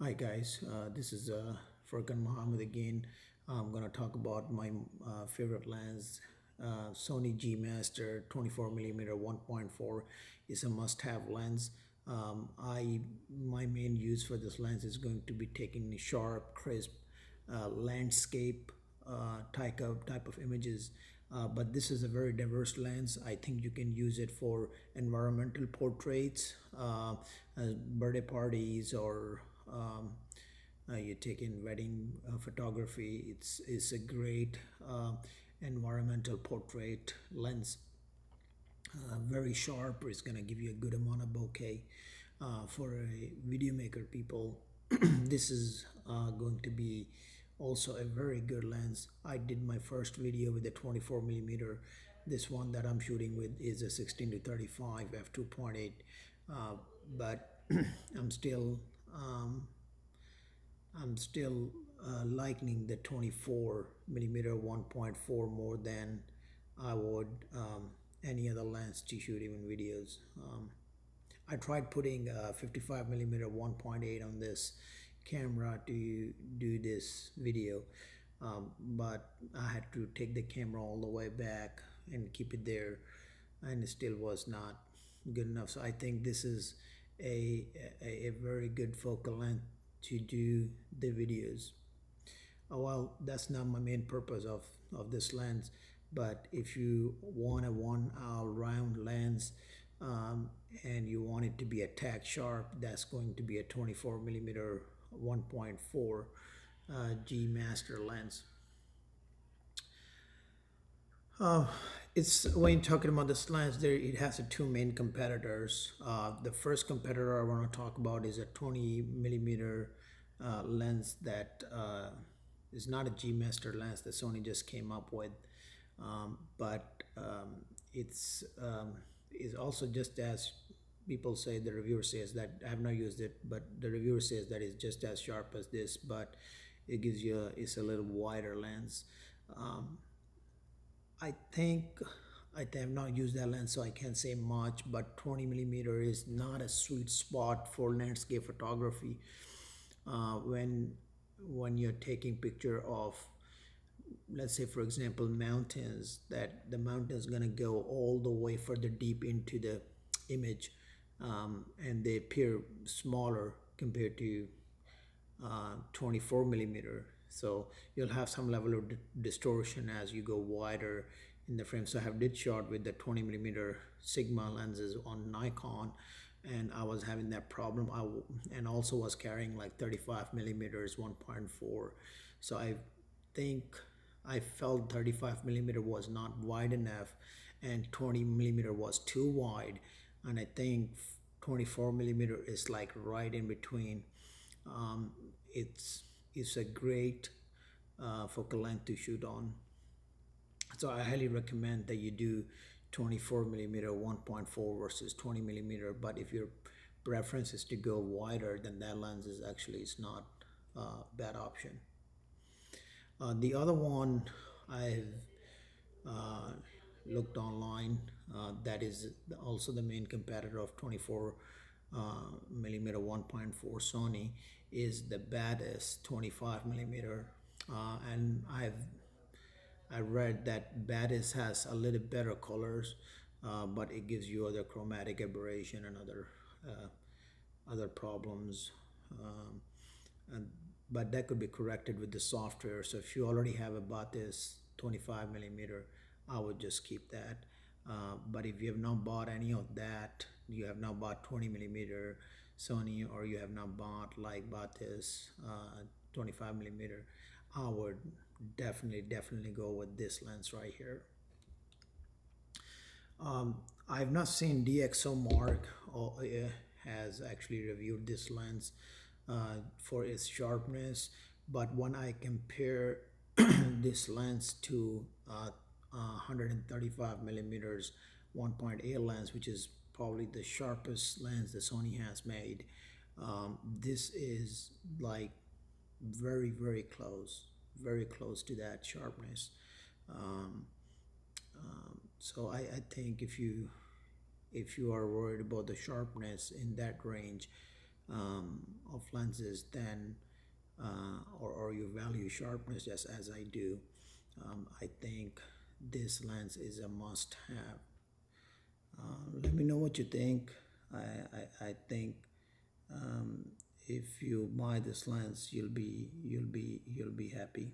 Hi guys, this is Furkan Muhammad again. I'm gonna talk about my favorite lens. Sony G Master 24mm 1.4 is a must-have lens. My main use for this lens is going to be taking sharp, crisp landscape type of images. But this is a very diverse lens. I think you can use it for environmental portraits, birthday parties, or you're taking wedding photography. It's a great environmental portrait lens. Very sharp. It's gonna give you a good amount of bokeh. For a video maker people, this is going to be also a very good lens. I did my first video with a 24mm. This one that I'm shooting with is a 16 to 35 f2.8, but I'm still um, liking the 24mm 1.4 more than I would any other lens to shoot even videos. I tried putting 55mm 1.8 on this camera to do this video, but I had to take the camera all the way back and keep it there, and it still was not good enough. So I think this is a very good focal length to do the videos. Well, that's not my main purpose of this lens, but if you want a one round lens, and you want it to be a tack sharp, that's going to be a 24mm 1.4 G Master lens. Uh, it's when you're talking about this lens, there it has two main competitors. The first competitor I want to talk about is a 20mm lens that is not a G Master lens that Sony just came up with, but it's is also just as people say. The reviewer says that I have not used it, but the reviewer says that it's just as sharp as this, but it gives you it's a little wider lens. Um, I think I have not used that lens, so I can't say much. But 20mm is not a sweet spot for landscape photography. When you're taking picture of, let's say for example, mountains, that the mountain is gonna go all the way further deep into the image, and they appear smaller compared to 24mm. So you'll have some level of distortion as you go wider in the frame. So I have did shot with the 20mm Sigma lenses on Nikon, and I was having that problem. And also was carrying like 35mm 1.4. So I think I felt 35mm was not wide enough, and 20mm was too wide, and I think 24mm is like right in between. um, it's a great focal length to shoot on. So I highly recommend that you do 24mm 1.4 versus 20mm. But if your preference is to go wider, then that lens is actually is not a bad option. The other one I've looked online, that is also the main competitor of 24 millimeter 1.4 Sony, is the baddest 25mm, and I read that baddest has a little better colors, but it gives you other chromatic aberration and other problems, and but that could be corrected with the software. So if you already have a Batis 25mm, I would just keep that. But if you have not bought any of that, you have not bought 20mm Sony, or you have not bought like Batis 25mm, I would definitely go with this lens right here. I've not seen DxOMark has actually reviewed this lens for its sharpness, but when I compare this lens to 135 millimeters 1.8 lens, which is probably the sharpest lens that Sony has made, this is like very close to that sharpness. Um, so I think if you are worried about the sharpness in that range, of lenses, then or you value sharpness just as I do, I think this lens is a must-have. Let me know what you think. I think if you buy this lens, you'll be happy.